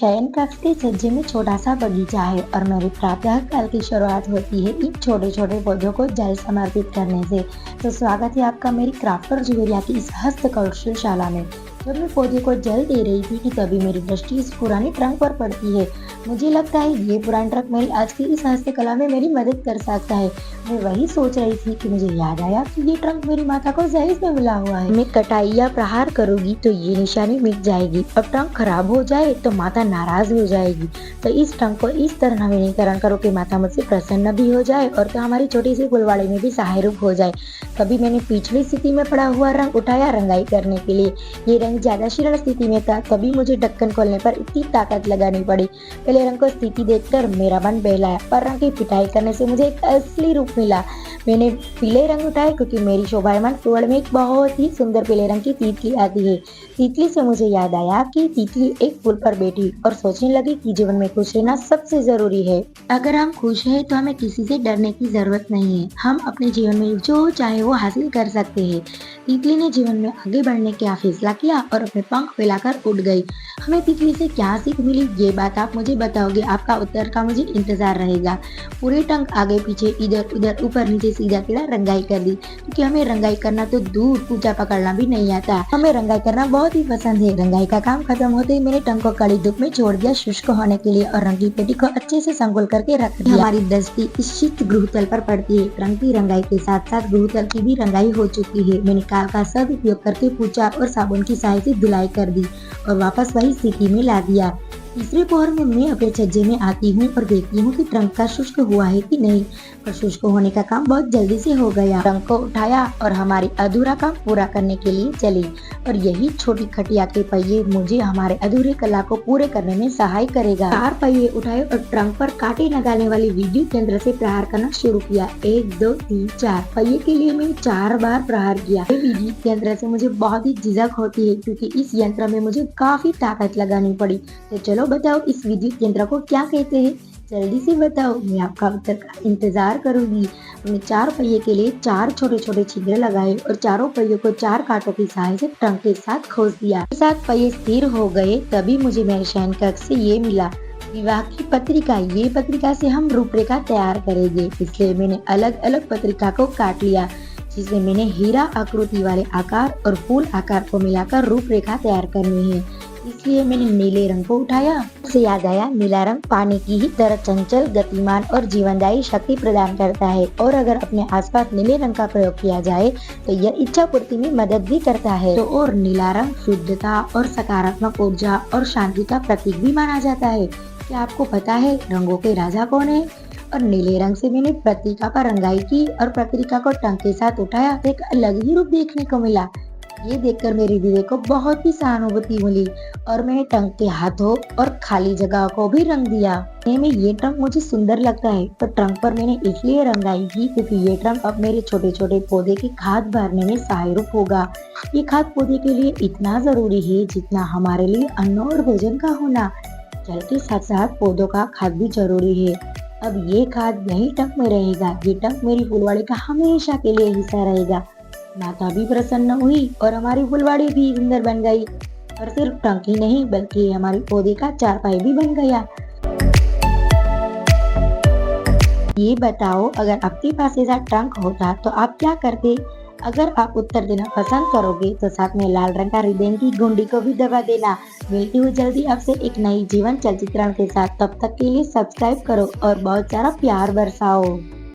शयन कक्ष के छज्जे में छोटा सा बगीचा है और मेरी प्रातः काल की शुरुआत होती है इन छोटे छोटे पौधों को जल समर्पित करने से। तो स्वागत है आपका मेरी क्राफ्ट और जुवेरिया की इस हस्त कौशलशाला में। जब मैं पौधे को जल दे रही थी कि तभी मेरी दृष्टि इस पुरानी ट्रंक पर पड़ती है। मुझे लगता है ये पुराना ट्रंक मेरी आज की इस हस्तकला में मेरी मदद कर सकता है। मैं वही सोच रही थी कि मुझे याद आया कि ये ट्रंक मेरी माता को जहेज में मिला हुआ है। मैं कटाई या प्रहार करूंगी तो ये निशानी मिट जाएगी और ट्रंक खराब हो जाए तो माता नाराज हो जाएगी। तो इस ट्रंक को इस तरह नवीनीकरण करो कि माता मुझसे प्रसन्न भी हो जाए और तो हमारी छोटी सी फुलवाड़ी में भी सहायक हो जाए। तभी मैंने पिछली स्थिति में पड़ा हुआ रंग उठाया रंगाई करने के लिए। ये रंग ज्यादा शीर्ण स्थिति में था, तभी मुझे ढक्कन खोलने पर इतनी ताकत लगानी पड़ी। पहले रंग को स्थिति देखकर मेरा मन बहलाया, पर रंग की पिटाई करने से मुझे एक असली रूप मिला। मैंने पीले रंग उठाए क्योंकि मेरी शोभायमान फूल में एक बहुत ही सुंदर पीले रंग की तितली आती है। तितली से मुझे याद आया कि तितली एक फूल पर बैठी और सोचने लगी कि जीवन में खुश रहना सबसे जरूरी है। अगर हम खुश हैं तो हमें किसी से डरने की जरूरत नहीं है। हम अपने जीवन में जो चाहे वो हासिल कर सकते हैं। तितली ने जीवन में आगे बढ़ने का फैसला किया और अपने पंख फैलाकर उड़ गई। हमें तितली से क्या सीख मिली, ये बात आप मुझे बताओगे। आपका उत्तर का मुझे इंतजार रहेगा। पूरे टंक आगे पीछे इधर उधर ऊपर नीचे सीधा टेढ़ा रंगाई कर दी, क्योंकि हमें रंगाई करना तो दूर पूजा पकड़ना भी नहीं आता। हमें रंगाई करना बहुत ही पसंद है। रंगाई का काम खत्म होते ही मैंने टंक को कड़ी धूप में छोड़ दिया शुष्क होने के लिए और रंग की पेटी को अच्छे से संकुल करके रख दिया। हमारी दृष्टि इस शीत गृहतल पर पड़ती है। रंग की रंगाई के साथ साथ गृहतल की भी रंगाई हो चुकी है। मैंने काल का सदुपयोग करके पूछा और साबुन की सहायता से धुलाई कर दी और वापस वही स्थिति में ला दिया। तीसरे पहर में मैं अपने छज्जे में आती हूँ और देखती हूँ कि ट्रंक का शुष्क हुआ है कि नहीं, पर शुष्क होने का काम बहुत जल्दी से हो गया। ट्रंक को उठाया और हमारी अधूरा काम पूरा करने के लिए चली और यही छोटी खटिया के पहिए मुझे हमारे अधूरे कला को पूरे करने में सहाय करेगा। 4 पहिए उठाए और ट्रंक पर कांटे लगाने वाली विद्युत यंत्र से प्रहार करना शुरू किया। 1 2 3 4 पहिए के लिए मैंने 4 बार प्रहार किया। विद्युत यंत्र से मुझे बहुत ही झिझक होती है क्योंकि इस यंत्र में मुझे काफी ताकत लगानी पड़ी। तो चलो बताओ इस विद्युत यंत्र को क्या कहते हैं, जल्दी से बताओ। मैं आपका उत्तर का इंतजार करूंगी। हमने 4 पहिए के लिए 4 छोटे छोटे छिद्र लगाए और चारों पहियों को 4 कांटों की सहायता से ट्रंक के साथ खोस दिया। 7 पहिए स्थिर हो गए, तभी मुझे मेरे शयन कक्ष से ये मिला, विवाह की पत्रिका। ये पत्रिका से हम रूपरेखा तैयार करेंगे, इसलिए मैंने अलग अलग पत्रिका को काट लिया, जिसमें मैंने हीरा आकृति वाले आकार और फूल आकार को मिलाकर रूपरेखा तैयार करनी है। इसलिए मैंने नीले रंग को उठाया। उसे याद आया नीला रंग पानी की ही तरह चंचल, गतिमान और जीवनदायी शक्ति प्रदान करता है और अगर अपने आसपास नीले रंग का प्रयोग किया जाए तो यह इच्छा पूर्ति में मदद भी करता है। तो और नीला रंग शुद्धता और सकारात्मक ऊर्जा और शांति का प्रतीक भी माना जाता है। क्या आपको पता है रंगों के राजा कौन है? और नीले रंग से मैंने पत्रिका पर रंगाई की और पत्रिका को टंक के साथ उठाया तो एक अलग ही रूप देखने को मिला। ये देखकर मेरे हृदय को बहुत ही सहानुभूति मिली और मैंने टंक के हाथों और खाली जगह को भी रंग दिया। में ये ट्रंक मुझे सुंदर लगता है, तो ट्रंक पर मैंने इसलिए रंगाई की क्योंकि ये ट्रंक अब मेरे छोटे छोटे पौधे की खाद भरने में सहायक होगा। ये खाद पौधे के लिए इतना जरूरी है जितना हमारे लिए अन्न और भोजन का होना। जल के साथ साथ पौधों का खाद भी जरूरी है। अब ये खाद यही टंक में रहेगा। ये टंक मेरी फुलवाड़ी का हमेशा के लिए हिस्सा रहेगा। माता भी प्रसन्न हुई और हमारी फुलवाड़ी भी सुंदर बन गई और सिर्फ टंक ही नहीं बल्कि हमारी पौधे का चारपाई भी बन गया। ये बताओ अगर आपके पास ऐसा ट्रंक होता तो आप क्या करते? अगर आप उत्तर देना पसंद करोगे तो साथ में लाल रंग का हृदय की घंटी को भी दबा देना। मिलती हूँ जल्दी आपसे एक नई जीवन चलचित्रण के साथ। तब तक के लिए सब्सक्राइब करो और बहुत सारा प्यार बरसाओ।